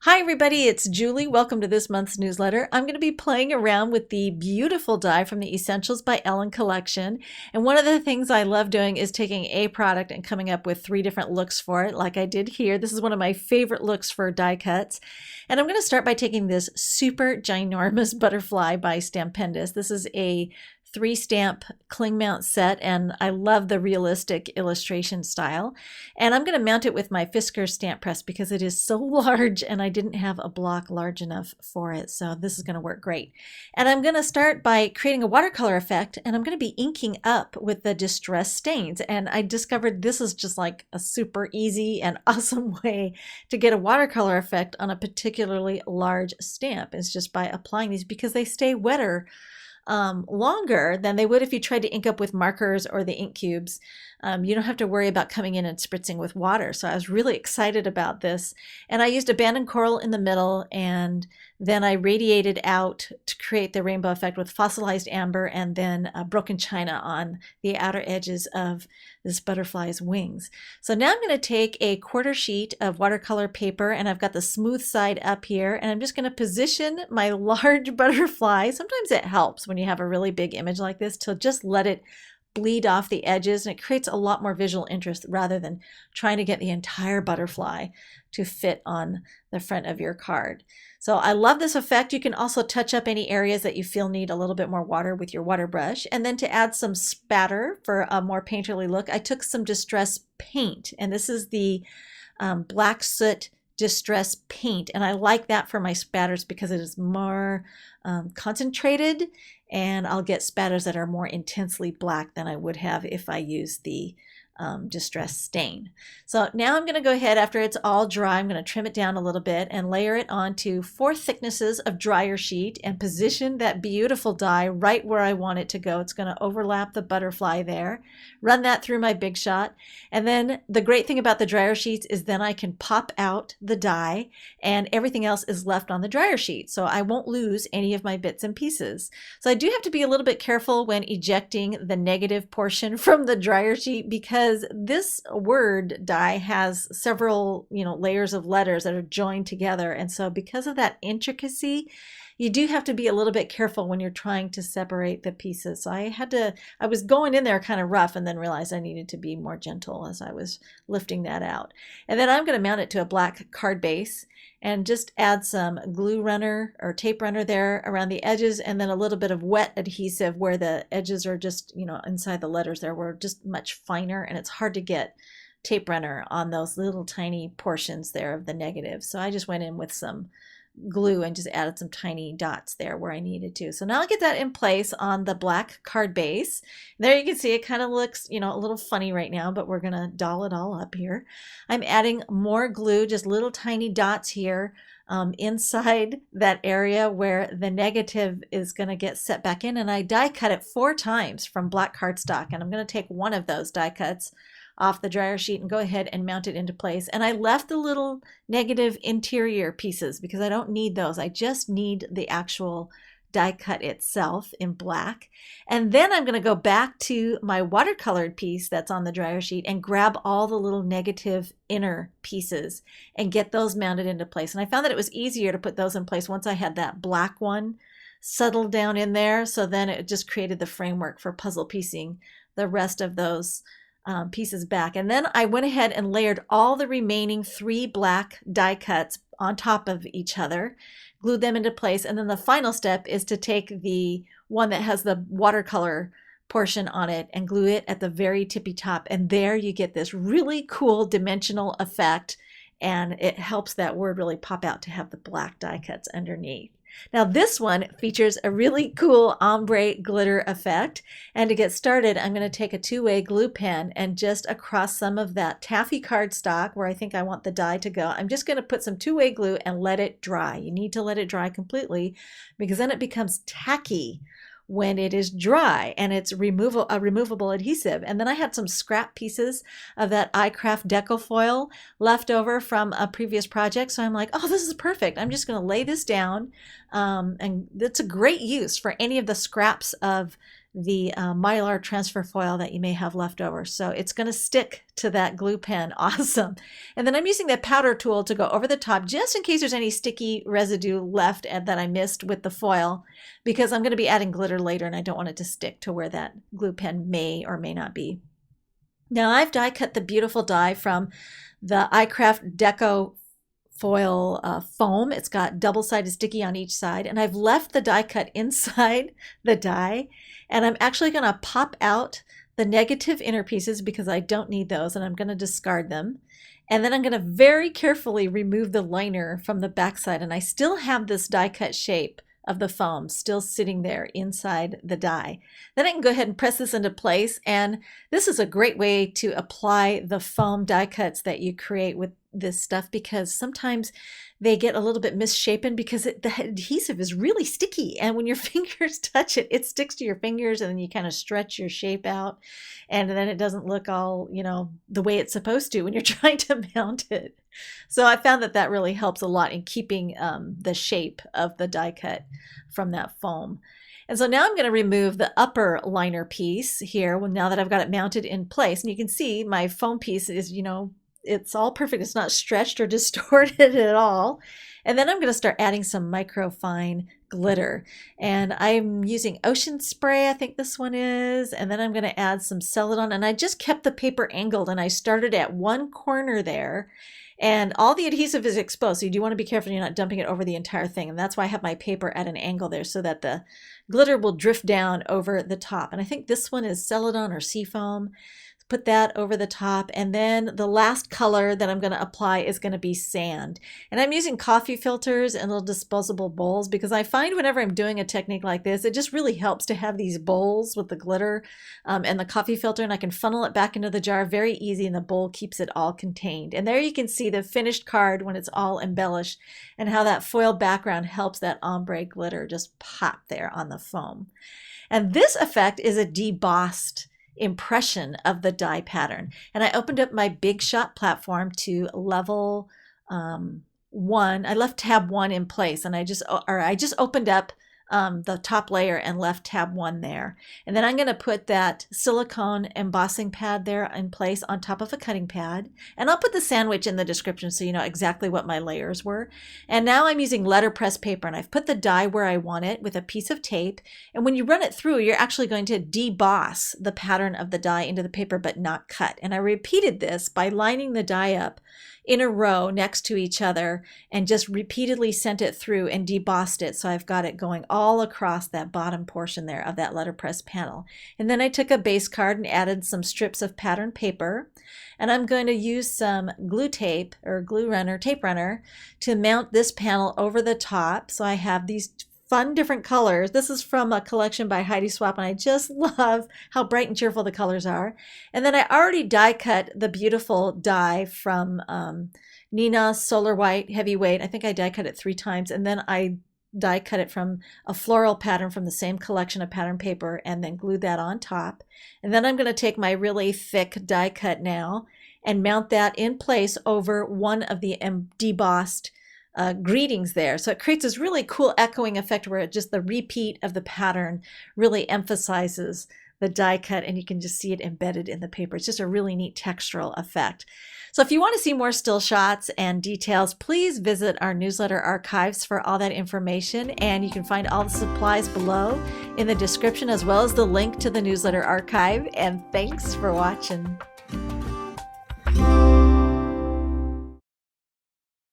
Hi everybody, it's Julie. Welcome to this month's newsletter. I'm going to be playing around with the beautiful die from the Essentials by Ellen collection. And one of the things I love doing is taking a product and coming up with 3 different looks for it, like I did here. This is one of my favorite looks for die cuts. And I'm going to start by taking this super ginormous butterfly by Stampendous. This is a 3-stamp cling mount set, and I love the realistic illustration style. And I'm going to mount it with my Fisker stamp press because it is so large and I didn't have a block large enough for it. So this is going to work great. And I'm going to start by creating a watercolor effect, and I'm going to be inking up with the distress stains. And I discovered this is just like a super easy and awesome way to get a watercolor effect on a particularly large stamp. It's just by applying these because they stay wetter longer than they would if you tried to ink up with markers or the ink cubes. You don't have to worry about coming in and spritzing with water. So I was really excited about this. And I used abandoned coral in the middle, and then I radiated out to create the rainbow effect with fossilized amber and then broken china on the outer edges of this butterfly's wings. So now I'm going to take a 1/4 sheet of watercolor paper, and I've got the smooth side up here, and I'm just going to position my large butterfly. Sometimes it helps when you have a really big image like this to just let it bleed off the edges, and it creates a lot more visual interest rather than trying to get the entire butterfly to fit on the front of your card. So I love this effect. You can also touch up any areas that you feel need a little bit more water with your water brush. And then to add some spatter for a more painterly look, I took some distress paint, and this is the black soot distress paint, and I like that for my spatters because it is more concentrated, and I'll get spatters that are more intensely black than I would have if I used the distress stain. So now I'm going to go ahead, after it's all dry, I'm going to trim it down a little bit and layer it onto 4 thicknesses of dryer sheet and position that beautiful die right where I want it to go. It's going to overlap the butterfly there. Run that through my Big Shot. And then the great thing about the dryer sheets is then I can pop out the die and everything else is left on the dryer sheet. So I won't lose any of my bits and pieces. So I do have to be a little bit careful when ejecting the negative portion from the dryer sheet because this word die has several, layers of letters that are joined together. And so because of that intricacy, you do have to be a little bit careful when you're trying to separate the pieces. So I was going in there kind of rough and then realized I needed to be more gentle as I was lifting that out. And then I'm going to mount it to a black card base and just add some glue runner or tape runner there around the edges, and then a little bit of wet adhesive where the edges are just, inside the letters there were just much finer, and it's hard to get tape runner on those little tiny portions there of the negative. So I just went in with some glue and just added some tiny dots there where I needed to. So now I'll get that in place on the black card base. There you can see it kind of looks, a little funny right now, but we're going to doll it all up here. I'm adding more glue, just little tiny dots here inside that area where the negative is going to get set back in. And I die cut it 4 times from black cardstock. And I'm going to take one of those die cuts off the dryer sheet and go ahead and mount it into place. And I left the little negative interior pieces because I don't need those. I just need the actual die cut itself in black. And then I'm going to go back to my watercolored piece that's on the dryer sheet and grab all the little negative inner pieces and get those mounted into place. And I found that it was easier to put those in place once I had that black one settled down in there. So then it just created the framework for puzzle piecing the rest of those pieces back. And then I went ahead and layered all the remaining 3 black die cuts on top of each other, glued them into place. And then the final step is to take the one that has the watercolor portion on it and glue it at the very tippy top. And there you get this really cool dimensional effect. And it helps that word really pop out to have the black die cuts underneath. Now this one features a really cool ombre glitter effect, and to get started I'm going to take a 2-way glue pen and just across some of that taffy cardstock where I think I want the die to go, I'm just going to put some 2-way glue and let it dry. You need to let it dry completely because then it becomes tacky when it is dry, and it's a removable adhesive. And then I had some scrap pieces of that iCraft deco foil left over from a previous project. So I'm like, oh, this is perfect. I'm just going to lay this down. And that's a great use for any of the scraps of the Mylar transfer foil that you may have left over. So it's going to stick to that glue pen. Awesome. And then I'm using the powder tool to go over the top just in case there's any sticky residue left that I missed with the foil, because I'm going to be adding glitter later and I don't want it to stick to where that glue pen may or may not be. Now I've die cut the beautiful die from the iCraft Deco foil foam. It's got double-sided sticky on each side, and I've left the die cut inside the die, and I'm actually going to pop out the negative inner pieces because I don't need those, and I'm going to discard them. And then I'm going to very carefully remove the liner from the backside, and I still have this die cut shape of the foam still sitting there inside the die. Then I can go ahead and press this into place, and this is a great way to apply the foam die cuts that you create with this stuff, because sometimes they get a little bit misshapen because the adhesive is really sticky, and when your fingers touch it, it sticks to your fingers, and then you kind of stretch your shape out, and then it doesn't look all, you know, the way it's supposed to when you're trying to mount it. So I found that that really helps a lot in keeping the shape of the die cut from that foam. And so now I'm going to remove the upper liner piece here, now that I've got it mounted in place. And you can see my foam piece is, you know, it's all perfect. It's not stretched or distorted at all. And then I'm going to start adding some microfine glitter. And I'm using Ocean Spray, I think this one is. And then I'm going to add some Celadon. And I just kept the paper angled, and I started at one corner there. And all the adhesive is exposed, so you do want to be careful you're not dumping it over the entire thing. And that's why I have my paper at an angle there, so that the glitter will drift down over the top. And I think this one is Celadon or Seafoam. Put that over the top, and then the last color that I'm going to apply is going to be sand. And I'm using coffee filters and little disposable bowls, because I find whenever I'm doing a technique like this, it just really helps to have these bowls with the glitter and the coffee filter, and I can funnel it back into the jar very easy, and the bowl keeps it all contained. And there you can see the finished card when it's all embellished, and how that foil background helps that ombre glitter just pop there on the foam. And this effect is a debossed impression of the die pattern. And I opened up my Big Shot platform to level 1. I left tab 1 in place, and I just opened up the top layer and left tab 1 there. And then I'm going to put that silicone embossing pad there in place on top of a cutting pad. And I'll put the sandwich in the description so you know exactly what my layers were. And now I'm using letterpress paper, and I've put the die where I want it with a piece of tape. And when you run it through, you're actually going to deboss the pattern of the die into the paper, but not cut. And I repeated this by lining the die up in a row next to each other, and just repeatedly sent it through and debossed it. So I've got it going all across that bottom portion there of that letterpress panel. And then I took a base card and added some strips of pattern paper, and I'm going to use some glue tape or tape runner to mount this panel over the top. So I have these fun different colors. This is from a collection by Heidi Swap, and I just love how bright and cheerful the colors are. And then I already die cut the beautiful die from Nina Solar White Heavyweight. I think I die cut it 3 times, and then I die cut it from a floral pattern from the same collection of pattern paper, and then glue that on top. And then I'm going to take my really thick die cut now and mount that in place over one of the debossed greetings there. So it creates this really cool echoing effect where just the repeat of the pattern really emphasizes the die cut, and you can just see it embedded in the paper. It's just a really neat textural effect. So if you want to see more still shots and details, please visit our newsletter archives for all that information, and you can find all the supplies below in the description, as well as the link to the newsletter archive. And thanks for watching.